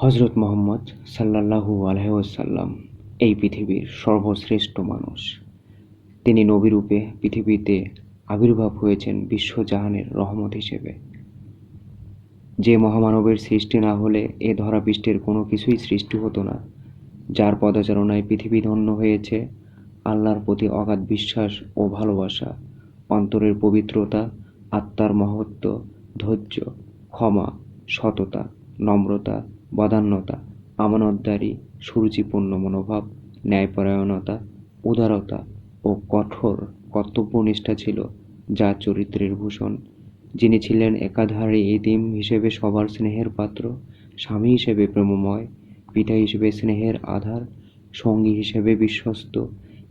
হজরত মুহাম্মদ সাল্লাল্লাহু আলাইহি ওয়াসাল্লাম এই পৃথিবীর সর্বশ্রেষ্ঠ মানুষ। তিনি নবীরূপে পৃথিবীতে আবির্ভাব হয়েছেন বিশ্বজাহানের রহমত হিসেবে। যে মহামানবের সৃষ্টি না হলে এ ধরাপৃষ্ঠের কোনো কিছুই সৃষ্টি হতো না, যার পদচারণায় পৃথিবী ধন্য হয়েছে। আল্লাহর প্রতি অগাধ বিশ্বাস ও ভালোবাসা, অন্তরের পবিত্রতা, আত্মার মহত্ব, ধৈর্য, ক্ষমা, সততা, নম্রতা, বদান্যতা, আমানতদারি, সুরুচিপূর্ণ মনোভাব, ন্যায়পরায়ণতা, উদারতা ও কঠোর কর্তব্যনিষ্ঠা ছিল যার চরিত্রের ভূষণ। যিনি ছিলেন একাধারে এতিম হিসেবে সবার স্নেহের পাত্র, স্বামী হিসেবে প্রেমময়, পিতা হিসেবে স্নেহের আধার, সঙ্গী হিসেবে বিশ্বস্ত।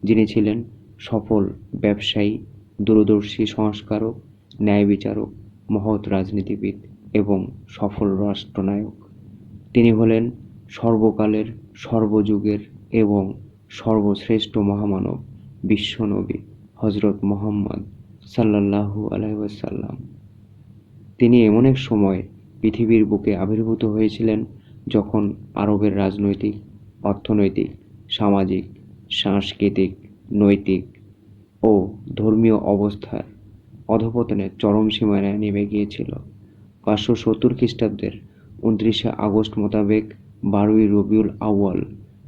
যিনি ছিলেন সফল ব্যবসায়ী, দূরদর্শী সংস্কারক, ন্যায় বিচারক, মহৎ রাজনীতিবিদ এবং সফল রাষ্ট্রনায়ক। তিনি হলেন সর্বকালের, সর্বযুগের এবং সর্বশ্রেষ্ঠ মহামানব, বিশ্বনবী হজরত মুহাম্মদ সাল্লাল্লাহু আলাইহি ওয়াসাল্লাম। তিনি এমন এক সময় পৃথিবীর বুকে আবির্ভূত হয়েছিলেন যখন আরবের রাজনৈতিক, অর্থনৈতিক, সামাজিক, সাংস্কৃতিক, নৈতিক ও ধর্মীয় অবস্থার অধঃপতনের চরম সীমানায় নেমে গিয়েছিল। 570 খ্রিস্টাব্দের 29শে আগস্ট মোতাবেক 12ই রবিউল আউয়াল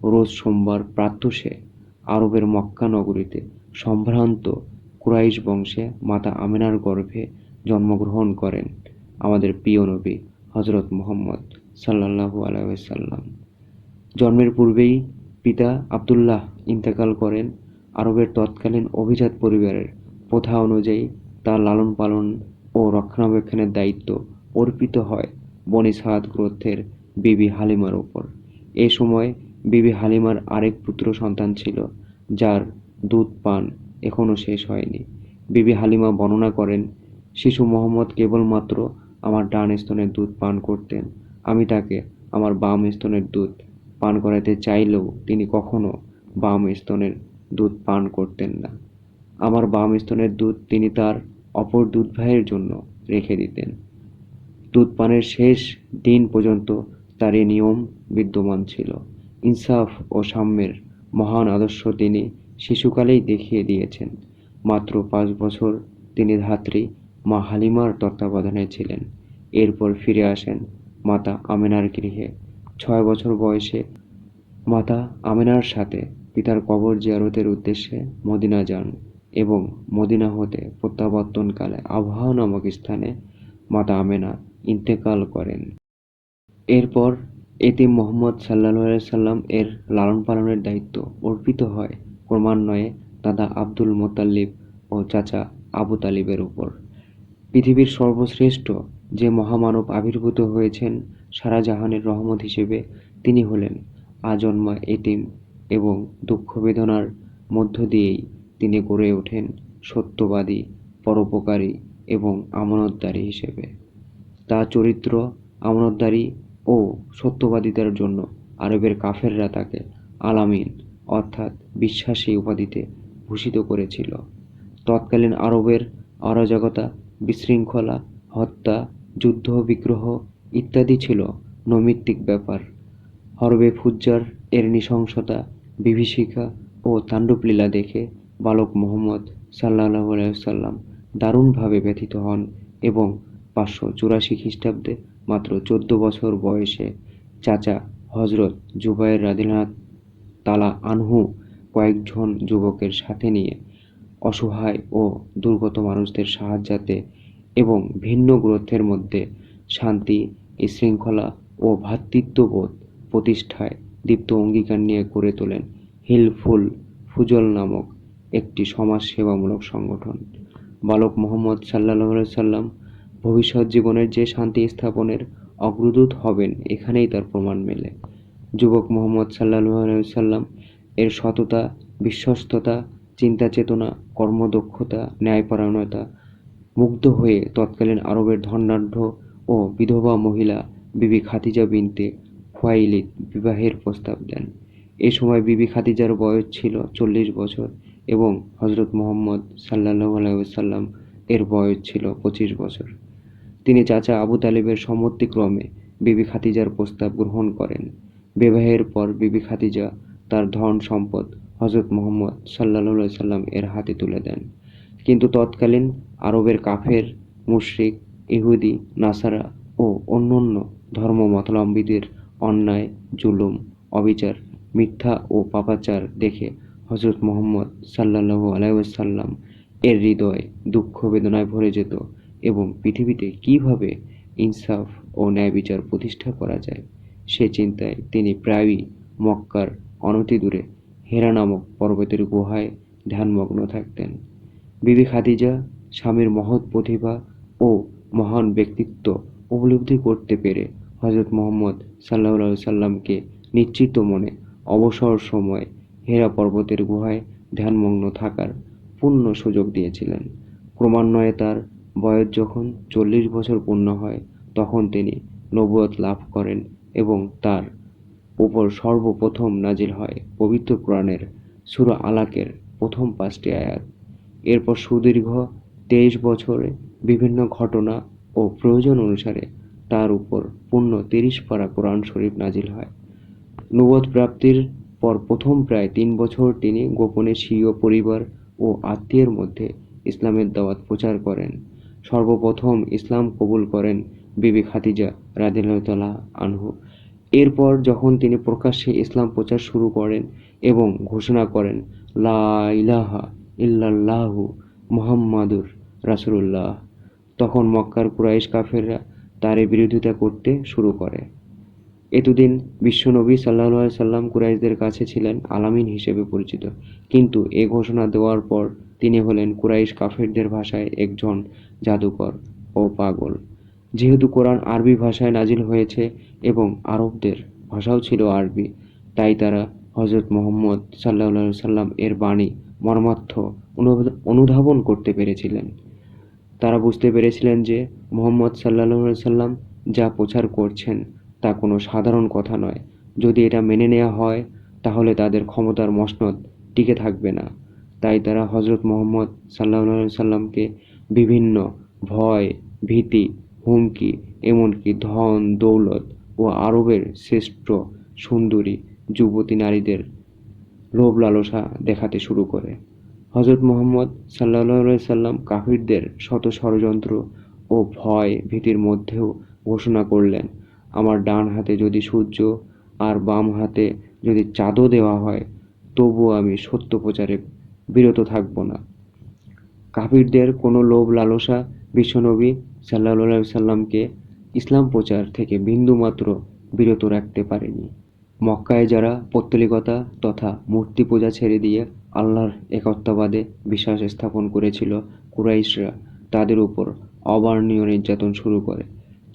রোজ সোমবার প্রাত্যশে আরবের মক্কা নগরীতে সম্ভ্রান্ত কুরাইশ বংশে মাতা আমিনার গর্ভে জন্মগ্রহণ করেন আমাদের প্রিয় নবী হজরত মুহাম্মদ সাল্লাল্লাহু আলাইহি ওয়াসাল্লাম। জন্মের পূর্বেই পিতা আবদুল্লাহ ইন্তেকাল করেন। আরবের তৎকালীন অভিজাত পরিবারের প্রথা অনুযায়ী তার লালন পালন ও রক্ষণাবেক্ষণের দায়িত্ব অর্পিত হয় বনি সাদ গোত্রের বিবি হালিমার ওপর। এ সময় বিবি হালিমার আরেক পুত্র সন্তান ছিল, যার দুধ পান এখনো শেষ হয়নি। বিবি হালিমা বর্ণনা করেন, শিশু মোহাম্মদ কেবলমাত্র আমার ডান স্তনের দুধ পান করতেন। আমি তাকে আমার বাম স্তনের দুধ পান করাতে চাইলেও তিনি কখনো বাম স্তনের দুধ পান করতেন না। আমার বাম স্তনের দুধ তিনি তার অপর দুধ ভাইয়ের জন্য রেখে দিতেন। দুধ পানের শেষ দিন পর্যন্ত তার এ নিয়ম বিদ্যমান ছিল। ইনসাফ ও সাম্যের মহান আদর্শ তিনি শিশুকালেই দেখিয়ে দিয়েছেন। মাত্র 5 বছর তিনি ধাত্রী মা হালিমার তত্ত্বাবধানে ছিলেন। এরপর ফিরে আসেন মাতা আমেনার গৃহে। 6 বছর বয়সে মাতা আমেনার সাথে পিতার কবর জিয়ারতের উদ্দেশ্যে মদিনা যান এবং মদিনা হতে প্রত্যাবর্তনকালে আবহা নামক স্থানে মাতা আমেনা ইন্তেকাল করেন। এরপর এতিম মুহাম্মদ সাল্লাল্লাহু আলাইহি সাল্লাম এর লালন পালনের দায়িত্ব অর্পিত হয় ক্রমান্বয়ে দাদা আব্দুল মুত্তালিব ও চাচা আবু তালিবের উপর। পৃথিবীর সর্বশ্রেষ্ঠ যে মহামানব আবির্ভূত হয়েছেন সারা জাহানের রহমত হিসেবে, তিনি হলেন আজন্মা এতিম এবং দুঃখ বেদনার মধ্য দিয়েই তিনি গড়ে ওঠেন সত্যবাদী, পরোপকারী এবং আমানতদারী হিসেবে। তার চরিত্র, আমানতদারি ও সত্যবাদিতার জন্য আরবের কাফেররা তাকে আল-আমিন অর্থাৎ বিশ্বাসী উপাধিতে ভূষিত করেছিল। তৎকালীন আরবের অরাজকতা, বিশৃঙ্খলা, হত্যা, যুদ্ধ বিগ্রহ ইত্যাদি ছিল নৈমিত্তিক ব্যাপার। হরবে ফুজ্জার এর নৃশংসতা, বিভীষিকা ও তাণ্ডবলীলা দেখে বালক মুহাম্মদ সাল্লাল্লাহু আলাইহি ওয়াসাল্লাম দারুণভাবে ব্যথিত হন এবং 584 খ্রিস্টাব্দে মাত্র 14 বছর বয়সে চাচা হযরত জুবায়ের রাদিয়াল্লাহু তাআলা আনহু কয়েকজন যুবকের সাথে নিয়ে অসহায় ও দুর্গত মানুষদের সাহায্যার্থে এবং ভিন্ন গোত্রের মধ্যে শান্তি, শৃঙ্খলা ও ভ্রাতৃত্ববোধ প্রতিষ্ঠায় দীপ্ত অঙ্গীকার নিয়ে গড়ে তোলেন হিলফুল ফুজল নামক একটি সমাজসেবামূলক সংগঠন। বালক মুহাম্মদ সাল্লাল্লাহু আলাইহি সাল্লাম ভবিষ্যৎ জীবনের যে শান্তি স্থাপনের অগ্রদূত হবেন, এখানেই তার প্রমাণ মেলে। যুবক মুহাম্মদ সাল্লাল্লাহু আলাইহি সাল্লাম এর সততা, বিশ্বস্ততা, চিন্তা চেতনা, কর্মদক্ষতা, ন্যায়পরায়ণতা মুগ্ধ হয়ে তৎকালীন আরবের ধনাঢ্য ও বিধবা মহিলা বিবি খাদিজা বিনতে খুয়াইলিদ বিবাহের প্রস্তাব দেন। এ সময় বিবি খাদিজার বয়স ছিল 40 বছর এবং হযরত মুহাম্মদ সাল্লাল্লাহু আলাইহি ওয়াসাল্লাম এর বয়স ছিল 25 বছর। তিনি চাচা আবু তালিবের সম্মতিক্রমে বিবি খাদিজার প্রস্তাব গ্রহণ করেন। বিবাহের পর বিবি খাদিজা তার ধন সম্পদ হযরত মুহাম্মদ সাল্লাল্লাহু আলাইহি সাল্লাম এর হাতে তুলে দেন। কিন্তু তৎকালীন আরবের কাফের, মুশরিক, ইহুদি, নাসারা ও অন্যান্য ধর্মাবলম্বীদের অন্যায়, জুলুম, অবিচার, মিথ্যা ও পাপাচার দেখে হযরত মুহাম্মদ সাল্লাল্লাহু আলাইহি ওয়াসাল্লাম এর হৃদয় দুঃখ বেদনায় ভরে যেত এবং পৃথিবীতে কিভাবে ইনসাফ ও ন্যায়বিচার প্রতিষ্ঠা করা যায় সে চিন্তায় তিনি প্রায়ই মক্কার অনতিদূরে হেরা নামক পর্বতের গুহায় ধ্যানমগ্ন থাকতেন। বিবি খাদিজা স্বামীর মহৎ প্রতিভা ও মহান ব্যক্তিত্ব উপলব্ধি করতে পেরে হযরত মুহাম্মদ সাল্লাল্লাহু আলাইহি সাল্লামকে নিশ্চিন্ত মনে অবসর সময়ে হেরা পর্বতের গুহায় ধ্যানমগ্ন থাকার পূর্ণ সুযোগ দিয়েছিলেন। ক্রমান্বয়ে তার বয়স যখন 40 বছর পূর্ণ হয় তখন তিনি নবুয়ত লাভ করেন এবং তার উপর সর্বপ্রথম নাজিল হয় পবিত্র কোরআনের সূরা আলাকের প্রথম 5টি আয়াত। এরপর সুদীর্ঘ 23 বছরে বিভিন্ন ঘটনা ও প্রয়োজন অনুসারে তার উপর পূর্ণ 30 পারা কোরআন শরীফ নাজিল হয়। নবুয়ত প্রাপ্তির পর প্রথম প্রায় 3 বছর তিনি গোপনে স্বীয় পরিবার ও আত্মীয়ের মধ্যে ইসলামের দাওয়াত প্রচার করেন। সর্বপ্রথম ইসলাম কবুল করেন বিবি খাদিজা রাদিয়াল্লাহু তাআলা আনহু। এরপর যখন তিনি প্রকাশ্যে ইসলাম প্রচার শুরু করেন এবং ঘোষণা করেন লা ইলাহা ইল্লাল্লাহু মুহাম্মাদুর রাসূলুল্লাহ, তখন মক্কার কুরাইশ কাফেররা তার বিরোধিতা করতে শুরু করে। এতদিন বিশ্বনবী সাল্লাল্লাহু আলাইহি সাল্লাম কুরাইশদের কাছে ছিলেন আলামিন হিসেবে পরিচিত, কিন্তু এ ঘোষণা দেওয়ার পর তিনি হলেন কুরাইশ কাফেরদের ভাষায় একজন জাদুকর ও পাগল। যেহেতু কোরআন আরবি ভাষায় নাজিল হয়েছে এবং আরবদের ভাষাও ছিল আরবি, তাই তারা হযরত মুহাম্মদ সাল্লাল্লাহু আলাইহি সাল্লাম এর বাণী মর্মার্থ অনুধাবন করতে পেরেছিলেন। তারা বুঝতে পেরেছিলেন যে মুহাম্মদ সাল্লাল্লাহু আলাইহি সাল্লাম যা প্রচার করছেন তা কোনো সাধারণ কথা নয়। যদি এটা মেনে নেওয়া হয় তাহলে তাদের ক্ষমতার মসনদ টিকে থাকবে না। তাই তারা হযরত মুহাম্মদ সাল্লাল্লাহু আলাইহি সাল্লামকে বিভিন্ন ভয়, ভীতি, হুমকি, এমনকি ধন দৌলত ও আরবের শ্রেষ্ঠ সুন্দরী যুবতী নারীদের লোভ লালসা দেখাতে শুরু করে। হযরত মুহাম্মদ সাল্লাল্লাহু আলাইহি সাল্লাম কাফিরদের শত ষড়যন্ত্র ও ভয় ভীতির মধ্যেও ঘোষণা করলেন, আমার ডান হাতে যদি সূর্য আর বাম হাতে যদি চাঁদও দেওয়া হয় তবুও আমি সত্য প্রচারে বিরত থাকব না। কাফিরদের কোনো লোভ লালসা বিশ্বনবী সাল্লাল্লাহু আলাইহি সাল্লামকে ইসলাম প্রচার থেকে বিন্দুমাত্র বিরত রাখতে পারেনি। মক্কায় যারা পৌত্তলিকতা তথা মূর্তি পূজা ছেড়ে দিয়ে আল্লাহর একত্ববাদে বিশ্বাস স্থাপন করেছিল, কুরাইশরা তাদের উপর অবর্ণনীয় নির্যাতন শুরু করে।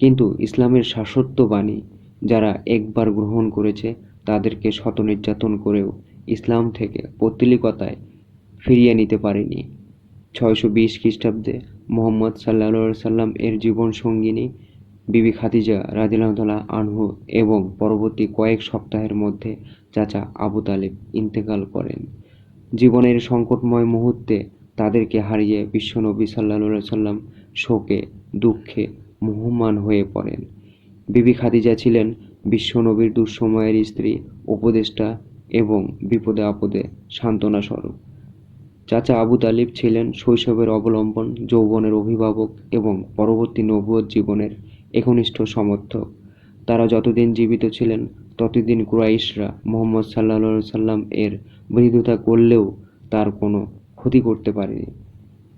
কিন্তু ইসলামের শাশ্বত বাণী যারা একবার গ্রহণ করেছে তাদেরকে শত নির্যাতন করেও ইসলাম থেকে পৌত্তলিকতায় ফিরিয়ে নিতে পারেনি। 620 খ্রিস্টাব্দে মুহাম্মদ সাল্লাল্লাহু আলাইহি সাল্লাম এর জীবন সঙ্গিনী বিবি খাদিজা রাদিয়াল্লাহু তাআলা আনহু এবং পরবর্তী কয়েক সপ্তাহের মধ্যে চাচা আবু তালেব ইন্তেকাল করেন। জীবনের সংকটময় মুহূর্তে তাদেরকে হারিয়ে বিশ্বনবী সাল্লাল্লাহু আলাইহি সাল্লাম শোকে দুঃখে মুহ্যমান হয়ে পড়েন। বিবি খাদিজা ছিলেন বিশ্বনবীর দুঃসময়ের স্ত্রী, উপদেষ্টা এবং বিপদে আপদে সান্ত্বনা স্বরূপ। চাচা আবু তালিব ছিলেন শৈশবের অবলম্বন, যৌবনের অভিভাবক এবং পরবর্তী নবুয়ত জীবনের একনিষ্ঠ সমর্থক। তারা যতদিন জীবিত ছিলেন ততদিন কুরাইশরা মুহাম্মদ সাল্লাল্লাহু আলাইহি সাল্লাম এর বিরোধিতা করলেও তার কোনো ক্ষতি করতে পারেনি।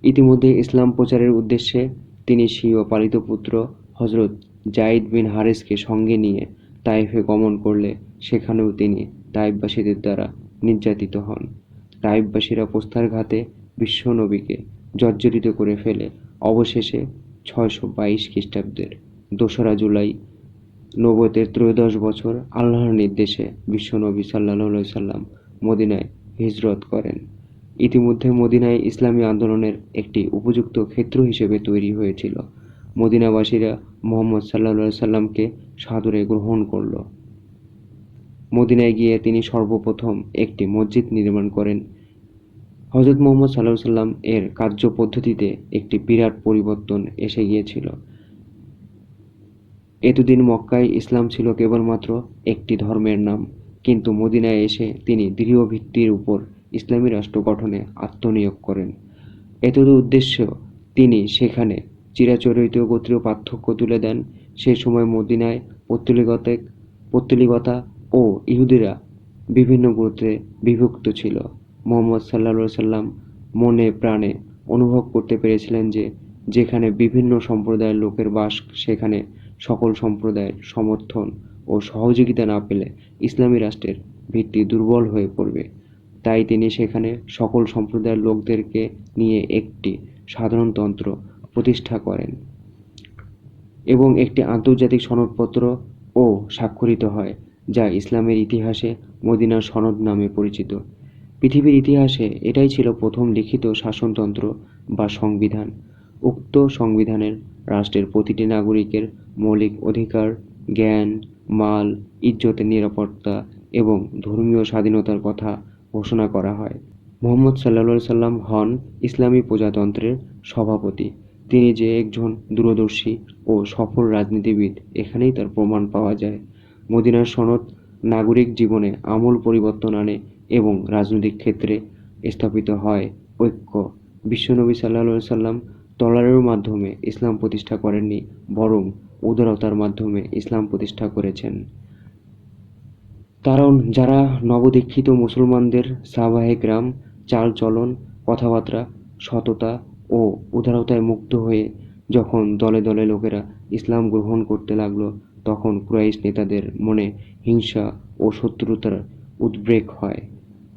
ইতিমধ্যে ইসলাম প্রচারের উদ্দেশ্যে তিনি স্বীয় পালিত পুত্র হযরত যায়েদ বিন হারেসকে সঙ্গে নিয়ে তায়েফে গমন করলে সেখানেও তিনি তায়েফবাসীদের দ্বারা নির্যাতিত হন। তায়েফবাসীরা প্রস্তারঘাতে বিশ্বনবীকে জর্জরিত করে ফেলে অবশেষে 622 খ্রিস্টাব্দের 2রা জুলাই নবুয়তের ত্রয়োদশ বছর আল্লাহর নির্দেশে বিশ্বনবী সাল্লাল্লাহু আলাইহি সাল্লাম মদিনায় হিজরত করেন। ইতিমধ্যে মদিনায় ইসলামী আন্দোলনের একটি উপযুক্ত ক্ষেত্র হিসেবে তৈরি হয়েছিল। মদিনাবাসীরা মুহাম্মদ সাল্লাল্লাহু আলাইহি সাল্লামকে সাদরে গ্রহণ করল। মদিনায় গিয়ে তিনি সর্বপ্রথম একটি মসজিদ নির্মাণ করেন। হযরত মুহাম্মদ সাল্লাল্লাহু আলাইহি সাল্লাম এর কার্য পদ্ধতিতে একটি বিরাট পরিবর্তন এসে গিয়েছিল। এতদিন মক্কায় ইসলাম ছিল কেবলমাত্র একটি ধর্মের নাম, কিন্তু মদিনায় এসে তিনি দৃঢ় ভিত্তির উপর ইসলামী রাষ্ট্র গঠনে আত্মনিয়োগ করেন। এতদ উদ্দেশ্য তিনি সেখানে চিরাচরিত গোত্রীয় পার্থক্য তুলে দেন। সে সময় মদিনায় পৌত্তলিকতা ও ইহুদিরা বিভিন্ন গোত্রে বিভক্ত ছিল। মুহাম্মদ সাল্লাল্লাহু সাল্লাম মনে প্রাণে অনুভব করতে পেরেছিলেন যে যেখানে বিভিন্ন সম্প্রদায়ের লোকের বাস, সেখানে সকল সম্প্রদায়ের সমর্থন ও সহযোগিতা না পেলে ইসলামী রাষ্ট্রের ভিত্তি দুর্বল হয়ে পড়বে। তাই তিনি সেখানে সকল সম্প্রদায়ের লোকদেরকে নিয়ে একটি সাধারণতন্ত্র প্রতিষ্ঠা করেন এবং একটি আন্তর্জাতিক সনদপত্র ও স্বাক্ষরিত হয়, যা ইসলামের ইতিহাসে মদিনার সনদ নামে পরিচিত। পৃথিবীর ইতিহাসে এটাই ছিল প্রথম লিখিত শাসনতন্ত্র বা সংবিধান। উক্ত সংবিধানের রাষ্ট্রের প্রতিটি নাগরিকের মৌলিক অধিকার, জ্ঞান, মাল, ইজ্জতের নিরাপত্তা এবং ধর্মীয় স্বাধীনতার কথা ঘোষণা করা হয়। মুহাম্মদ সাল্লাল্লাহু সাল্লাম হন ইসলামী প্রজাতন্ত্রের সভাপতি। তিনি যে একজন দূরদর্শী ও সফল রাজনীতিবিদ, এখানেই তার প্রমাণ পাওয়া যায়। মদিনার সনদ নাগরিক জীবনে আমূল পরিবর্তন আনে এবং রাজনৈতিক ক্ষেত্রে স্থাপিত হয় ঐক্য। বিশ্বনবী সাল্লাল্লাহু সাল্লাম তলোয়ারের মাধ্যমে ইসলাম প্রতিষ্ঠা করেননি, বরং উদারতার মাধ্যমে ইসলাম প্রতিষ্ঠা করেছেন। কারণ যারা নবদীক্ষিত মুসলমানদের সাহাবায়ে কেরাম চালচলন, কথাবার্তা, সততা ও উদারতায় মুগ্ধ হয়ে যখন দলে দলে লোকেরা ইসলাম গ্রহণ করতে লাগলো, তখন কুরাইশ নেতাদের মনে হিংসা ও শত্রুতার উদ্রেক হয়।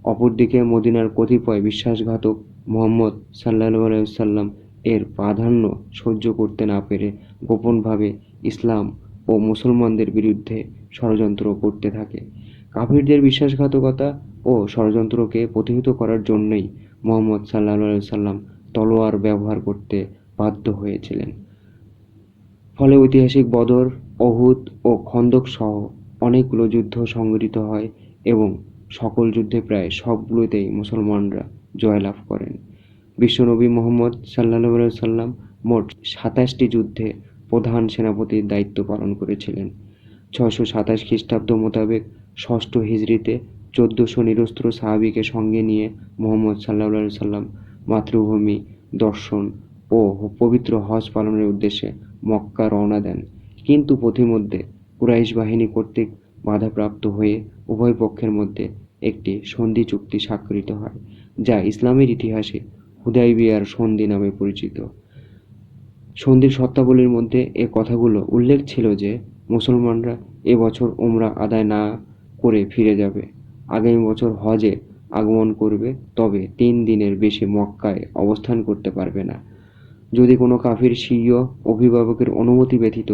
অপরদিকে মদিনার কতিপয় বিশ্বাসঘাতক মুহাম্মদ সাল্লাল্লাহু আলাইহি ওয়াসাল্লাম এর প্রাধান্য সহ্য করতে না পেরে গোপনভাবে ইসলাম ও মুসলমানদের বিরুদ্ধে ষড়যন্ত্র করতে থাকে। কাফিরদের বিশ্বাসঘাতকতা ও ষড়যন্ত্রকে প্রতিহত করার জন্যই মুহাম্মদ সাল্লাল্লাহু আলাইহি ওয়াসাল্লাম তলোয়ার ব্যবহার করতে বাধ্য হয়েছিলেন। ফলে ঐতিহাসিক বদর, উহুদ ও খন্দক সহ অনেকগুলো যুদ্ধ সংঘটিত হয় এবং সকল যুদ্ধে প্রায় সবগুলোতেই মুসলমানরা জয়লাভ করেন। বিশ্বনবী মুহাম্মদ সাল্লাল্লাহু আলাইহি ওয়াসাল্লাম মোট ২৭টি যুদ্ধে প্রধান সেনাপতির দায়িত্ব পালন করেছিলেন। ৬২৭ খ্রিস্টাব্দ মোতাবেক ষষ্ঠ হিজরিতে ১৪০০ নিরস্ত্র সাহাবীকে সঙ্গে নিয়ে মুহাম্মদ সাল্লাল্লাহু আলাইহি ওয়াসাল্লাম মাতৃভূমি দর্শন ও পবিত্র হজ পালনের উদ্দেশ্যে মক্কা রওনা দেন। কিন্তু পথিমধ্যে কুরাইশ বাহিনী কর্তৃক বাধাপ্রাপ্ত হয়ে উভয় পক্ষের মধ্যে একটি সন্ধি চুক্তি স্বাক্ষরিত হয়, যা ইসলামের ইতিহাসে হুদাইবিয়ার সন্ধি নামে পরিচিত। সন্ধির শর্তাবলীর মধ্যে এ কথাগুলো উল্লেখ ছিল যে মুসলমানরা এ বছর উমরা আদায় না করে ফিরে যাবে, আগামী বছর হজে আগমন করবে, তবে ৩ দিনের বেশি মক্কায় অবস্থান করতে পারবে না। যদি কোনো কাফির স্বীয় অভিভাবকের অনুমতি ব্যতীত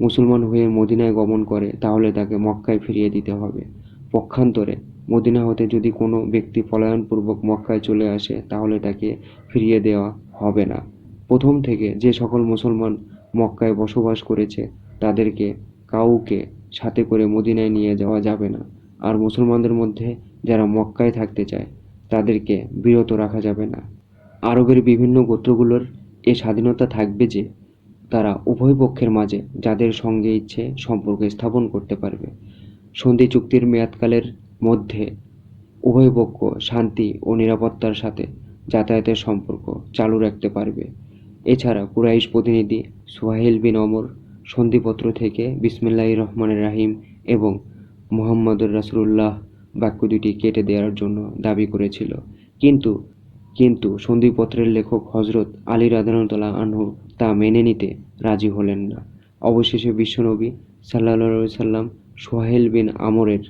মুসলমান হয়ে মদিনায় গমন করে, তাহলে তাকে মক্কায় ফিরিয়ে দিতে হবে। পক্ষান্তরে মদিনা হতে যদি কোনো ব্যক্তি পলায়নপূর্বক মক্কায় চলে আসে, তাহলে তাকে ফিরিয়ে দেওয়া হবে না। প্রথম থেকে যে সকল মুসলমান মক্কায় বসবাস করেছে, তাদেরকে কাউকে সাথে করে মদিনায় নিয়ে যাওয়া যাবে না। আর মুসলমানদের মধ্যে যারা মক্কায় থাকতে চায়, তাদেরকে বিরত রাখা যাবে না। আরবের বিভিন্ন গোত্রগুলোর এ স্বাধীনতা থাকবে যে তারা উভয় পক্ষের মাঝে যাদের সঙ্গে ইচ্ছে সম্পর্ক স্থাপন করতে পারবে। সন্ধি চুক্তির মেয়াদকালের মধ্যে উভয় পক্ষ শান্তি ও নিরাপত্তার সাথে যাতায়াতের সম্পর্ক চালু রাখতে পারবে। এছাড়া কুরাইশ প্রতিনিধি সুহাইল বিন অমর সন্ধিপত্র থেকে বিসমিল্লাহির রহমানির রাহিম এবং মুহাম্মদুর রাসূলুল্লাহ বাক্য দুটি কেটে দেওয়ার জন্য দাবি করেছিল, কিন্তু কিন্তু সন্ধিপত্রের লেখক হযরত আলী রাদিয়াল্লাহু আনহু তা মেনে নিতে রাজি হলেন না। অবশেষে বিশ্বনবী সাল্লাল্লাহু আলাইহি সাল্লাম সুহাইল বিন আমরের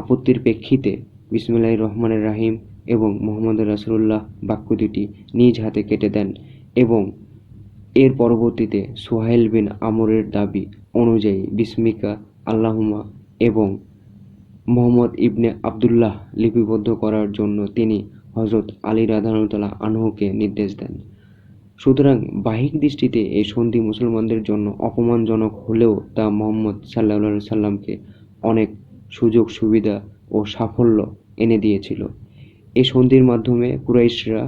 আপত্তির প্রেক্ষিতে বিসমিল্লাহির রহমানির রাহিম এবং মুহাম্মদুর রাসূলুল্লাহ বাক্য দুটি নিজ হাতে কেটে দেন এবং এর পরবর্তীতে সুহাইল বিন আমরের দাবি অনুযায়ী বিসমিকা আল্লাহুম্মা এবং মুহাম্মদ ইবনে আবদুল্লাহ লিপিবদ্ধ করার জন্য তিনি হযরত আলী রাদিয়াল্লাহু আনহুকে নির্দেশ দেন। সুতরাং বাহ্যিক দৃষ্টিতে এই সন্ধি মুসলমানদের জন্য অপমানজনক হলেও তা মুহাম্মদ সাল্লাল্লাহু আলাইহি সাল্লামকে অনেক সুযোগ সুবিধা ও সাফল্য এনে দিয়েছিল। এই সন্ধির মাধ্যমে কুরাইশরা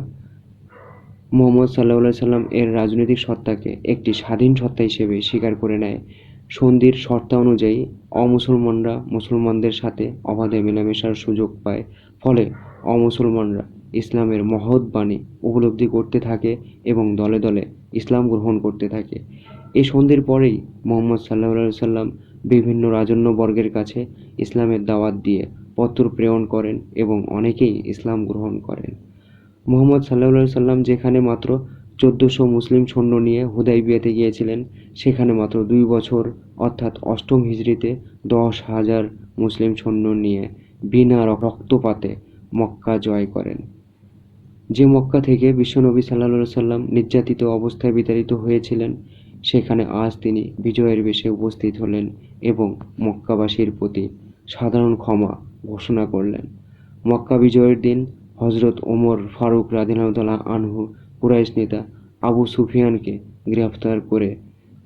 মুহাম্মদ সাল্লাল্লাহু আলাইহি সাল্লাম এর রাজনৈতিক সত্তাকে একটি স্বাধীন সত্তা হিসেবে স্বীকার করে নেয়। সন্ধির শর্তানুযায়ী অমুসলমানরা মুসলমানদের সাথে অবাধে মেলামেশার সুযোগ পায়, ফলে অমুসলমানরা ইসলামের মহৎ বাণী উপলব্ধি করতে থাকে এবং দলে দলে ইসলাম গ্রহণ করতে থাকে। এই সন্ধির পরেই মুহাম্মদ সাল্লাল্লাহু সাল্লাম বিভিন্ন রাজন্যবর্গের কাছে ইসলামের দাওয়াত দিয়ে পত্র প্রেরণ করেন এবং অনেকেই ইসলাম গ্রহণ করেন। মুহাম্মদ সাল্লাল্লাহু সাল্লাম যেখানে মাত্র ১৪০০ মুসলিম সৈন্য নিয়ে হুদাইবিয়াতে গিয়েছিলেন, সেখানে মাত্র ২ বছর অর্থাৎ অষ্টম হিজরিতে ১০,০০০ মুসলিম সৈন্য নিয়ে বিনা রক্তপাতে মক্কা জয় করেন। যে মক্কা থেকে বিশ্বনবী সাল্লাল্লাহু সাল্লাম নির্যাতিত অবস্থায় বিতাড়িত হয়েছিলেন, সেখানে আজ তিনি বিজয়ের বেশে উপস্থিত হলেন এবং মক্কাবাসীর প্রতি সাধারণ ক্ষমা ঘোষণা করলেন। মক্কা বিজয়ের দিন হযরত ওমর ফারুক রাদিয়াল্লাহু আনহু কুরাইশ নেতা আবু সুফিয়ানকে গ্রেফতার করে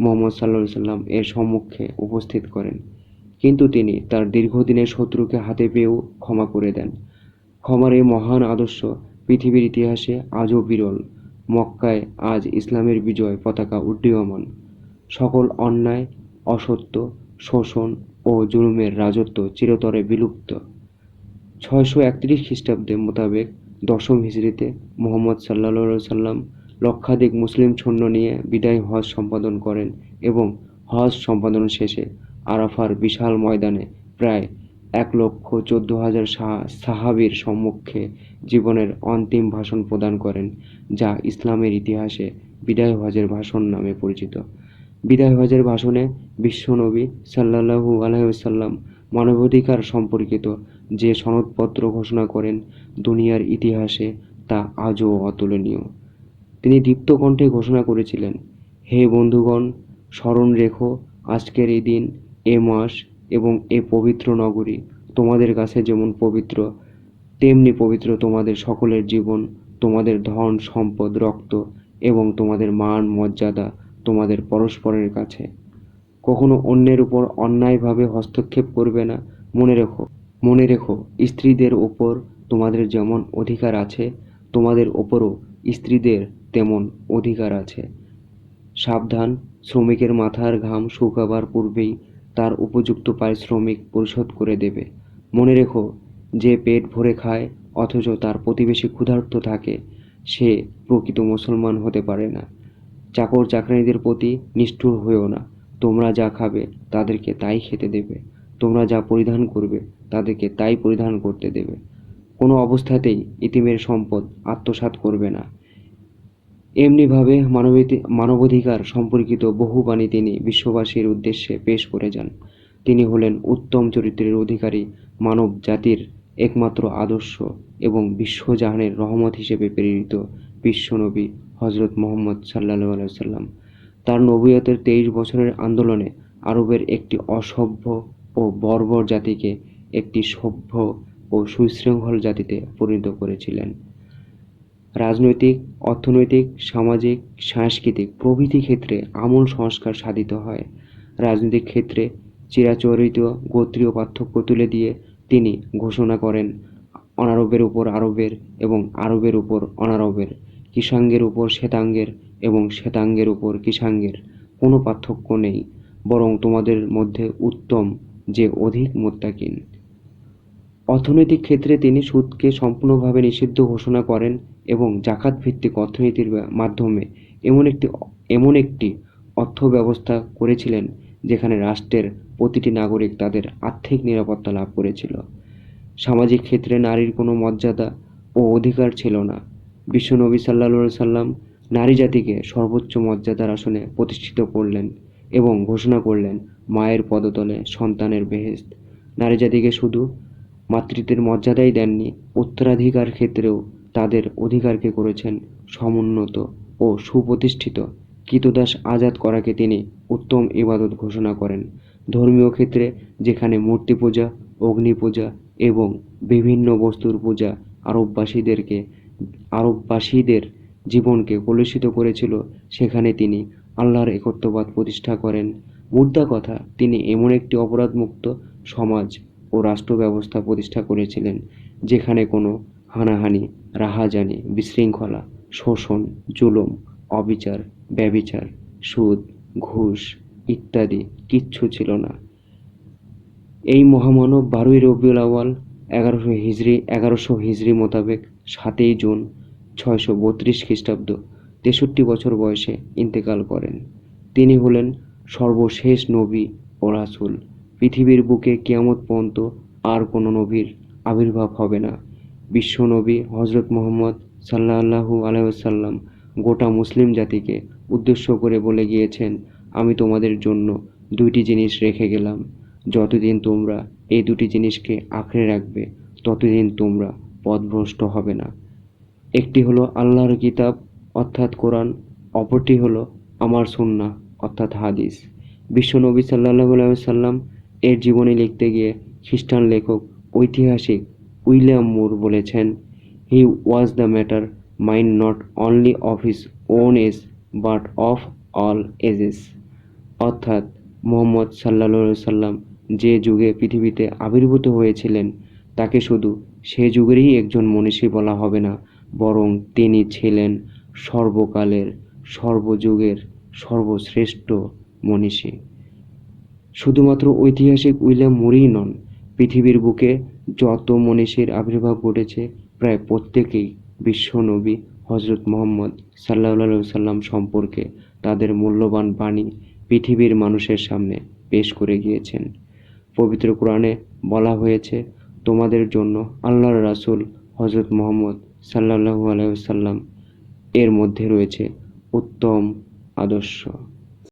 মুহাম্মদ সাল্লাল্লাহু আলাইহি সাল্লাম এর সম্মুখে উপস্থিত করেন, কিন্তু তিনি তার দীর্ঘদিনের শত্রুকে হাতে পেয়েও ক্ষমা করে দেন। ক্ষমার এই মহান আদর্শ পৃথিবীর ইতিহাসে আজও বিরল। মক্কায় আজ ইসলামের বিজয় পতাকা উড্ডীয়মান। সকল অন্যায়, অসত্য, শোষণ ও জুলুমের রাজত্ব চিরতরে বিলুপ্ত। ৬৩১ খ্রিস্টাব্দে মোতাবেক দশম হিজরিতে মুহাম্মদ সাল্লাল্লাহু সাল্লাম লক্ষাধিক মুসলিম সৈন্য নিয়ে বিদায়ী হজ সম্পাদন করেন এবং হজ সম্পাদন শেষে আরাফার বিশাল ময়দানে প্রায় ১,১৪,০০০ সাহাবীর সম্মুখে জীবনের অন্তিম ভাষণ প্রদান করেন, যা ইসলামের ইতিহাসে বিদায় হজের ভাষণ নামে পরিচিত। বিদায় হজের ভাষণে বিশ্বনবী সাল্লাল্লাহু আলাইহি ওয়াসাল্লাম মানবাধিকার সম্পর্কিত যে সনদপত্র ঘোষণা করেন, দুনিয়ার ইতিহাসে তা আজও অতুলনীয়। তিনি দীপ্ত কণ্ঠে ঘোষণা করেছিলেন, হে বন্ধুগণ, স্মরণ রেখো আজকের এই দিন, এ মাস এবং এ পবিত্র নগরী তোমাদের কাছে যেমন পবিত্র, তেমনি পবিত্র তোমাদের সকলের জীবন, তোমাদের ধন সম্পদ, রক্ত এবং তোমাদের মান মর্যাদা তোমাদের পরস্পরের কাছে। কখনো অন্যের উপর অন্যায়ভাবে হস্তক্ষেপ করবে না। মনে রেখো স্ত্রীদের ওপর তোমাদের যেমন অধিকার আছে, তোমাদের ওপরও স্ত্রীদের তেমন অধিকার আছে। সাবধান, শ্রমিকের মাথার ঘাম শুকাবার পূর্বেই তার উপযুক্ত পারিশ্রমিক পরিশোধ করে দেবে। মনে রেখো, যে পেট ভরে খায় অথচ তার প্রতিবেশী ক্ষুধার্ত থাকে, সে প্রকৃত মুসলমান হতে পারে না। চাকর চাকরানীদের প্রতি নিষ্ঠুর হইও না। তোমরা যা খাবে তাদেরকে তাই খেতে দেবে, তোমরা যা পরিধান করবে তাদেরকে তাই পরিধান করতে দেবে। কোনো অবস্থাতেই ইতিমের সম্পদ আত্মসাৎ করবে না। এমনিভাবে মানবাধিকার সম্পর্কিত বহু বাণী তিনি বিশ্ববাসীর উদ্দেশ্যে পেশ করে যান। তিনি হলেন উত্তম চরিত্রের অধিকারী, মানব জাতির একমাত্র আদর্শ এবং বিশ্বজাহানের রহমত হিসেবে প্রেরিত বিশ্বনবী হযরত মুহাম্মদ সাল্লাল্লাহু আলাইহি ওয়াসাল্লাম। তার নবুয়তের ২৩ বছরের আন্দোলনে আরবের একটি অসভ্য ও বর্বর জাতিকে একটি সভ্য ও সুশৃঙ্খল জাতিতে পরিণত করেছিলেন। রাজনৈতিক, অর্থনৈতিক, সামাজিক, সাংস্কৃতিক প্রভৃতি ক্ষেত্রে আমূল সংস্কার সাধিত হয়। রাজনৈতিক ক্ষেত্রে চিরাচরিত গোত্রীয় পার্থক্য তুলে দিয়ে তিনি ঘোষণা করেন, অনারবের উপর আরবের এবং আরবের উপর অনারবের, কৃষ্ণাঙ্গের উপর শ্বেতাঙ্গের এবং শ্বেতাঙ্গের উপর কৃষ্ণাঙ্গের কোনো পার্থক্য নেই, বরং তোমাদের মধ্যে উত্তম যে অধিক মুত্তাকিন। অর্থনৈতিক ক্ষেত্রে তিনি সুদকে সম্পূর্ণভাবে নিষিদ্ধ ঘোষণা করেন এবং জাকাত ভিত্তিক অর্থনীতির মাধ্যমে এমন একটি অর্থব্যবস্থা করেছিলেন যেখানে রাষ্ট্রের প্রতিটি নাগরিক তাদের আর্থিক নিরাপত্তা লাভ করেছিল। সামাজিক ক্ষেত্রে নারীর কোনো মর্যাদা ও অধিকার ছিল না। বিশ্বনবী সাল্লাল্লাহু আলাইহি সাল্লাম নারী জাতিকে সর্বোচ্চ মর্যাদার আসনে প্রতিষ্ঠিত করলেন এবং ঘোষণা করলেন, মায়ের পদতলে সন্তানের বেহেশত। নারী জাতিকে শুধু মাতৃত্বের মর্যাদাই দেননি, উত্তরাধিকার ক্ষেত্রেও তাদের অধিকারকে করেছেন সমুন্নত ও সুপ্রতিষ্ঠিত। ক্রীতদাস আজাদ করাকে তিনি উত্তম ইবাদত ঘোষণা করেন। ধর্মীয় ক্ষেত্রে যেখানে মূর্তি পূজা, অগ্নি পূজা এবং বিভিন্ন বস্তুর পূজা আরববাসীদের জীবনকে কলুষিত করেছিল, সেখানে তিনি আল্লাহর একত্ববাদ প্রতিষ্ঠা করেন। মোদ্দা কথা, তিনি এমন একটি অপরাধমুক্ত সমাজ ও রাষ্ট্র ব্যবস্থা প্রতিষ্ঠা করেছিলেন যেখানে কোনো হানাহানি, রাহাজানি, বিশৃঙ্খলা, শোষণ, জুলুম, অবিচার, ব্যভিচার, সুদ, ঘুষ, ইত্যাদি কিচ্ছু ছিল না। এই মহামানব 12ই রবিউল আউয়াল 1100 হিজরি মোতাবেক 7ই জুন 632 খ্রিস্টাব্দ 63 বছর বয়সে ইন্তেকাল করেন। তিনি হলেন সর্বশেষ নবী ও রাসূল। পৃথিবীর বুকে কিয়ামত পর্যন্ত আর কোনো নবীর আবির্ভাব হবে না। বিশ্বনবী হযরত মুহাম্মদ সাল্লাল্লাহু আলাইহি ওয়াসাল্লাম গোটা মুসলিম জাতিকে উদ্দেশ্য করে বলে গিয়েছেন, আমি তোমাদের জন্য দুইটি জিনিস রেখে গেলাম। যতদিন তোমরা এই দুটি জিনিসকে আঁকড়ে রাখবে ততদিন তোমরা পথভ্রষ্ট হবে না। একটি হলো আল্লাহর কিতাব অর্থাৎ কোরআন, অপরটি হলো আমার সুন্নাহ অর্থাৎ হাদিস। বিশ্বনবী সাল্লাল্লাহু আলাইহি ওয়াসাল্লাম এর জীবনী লিখতে গিয়ে খ্রিস্টান লেখক ঐতিহাসিক উইলিয়াম মুর বলেছেন, he was the master mind not only of his own age but of all ages. অর্থাৎ মুহাম্মদ সাল্লাল্লাহু আলাইহি সাল্লাম যে যুগে পৃথিবীতে আবির্ভূত হয়েছিলেন তাকে শুধু সে যুগেরই একজন মনীষী বলা হবে না, বরং তিনি ছিলেন সর্বকালের সর্বযুগের সর্বশ্রেষ্ঠ মনীষী। শুধুমাত্র ঐতিহাসিক উইলিয়াম মুরই নন, পৃথিবীর বুকে যত মনীষীর আবির্ভাব ঘটেছে প্রায় প্রত্যেকেই বিশ্বনবী হযরত মুহাম্মদ সাল্লাল্লাহু আলাইহি ওয়াসাল্লাম সম্পর্কে তাদের মূল্যবান বাণী পৃথিবীর মানুষের সামনে পেশ করে গিয়েছেন। পবিত্র কোরআনে বলা হয়েছে, তোমাদের জন্য আল্লাহর রাসূল হযরত মুহাম্মদ সাল্লাল্লাহু আলাইহি ওয়াসাল্লাম এর মধ্যে রয়েছে উত্তম আদর্শ।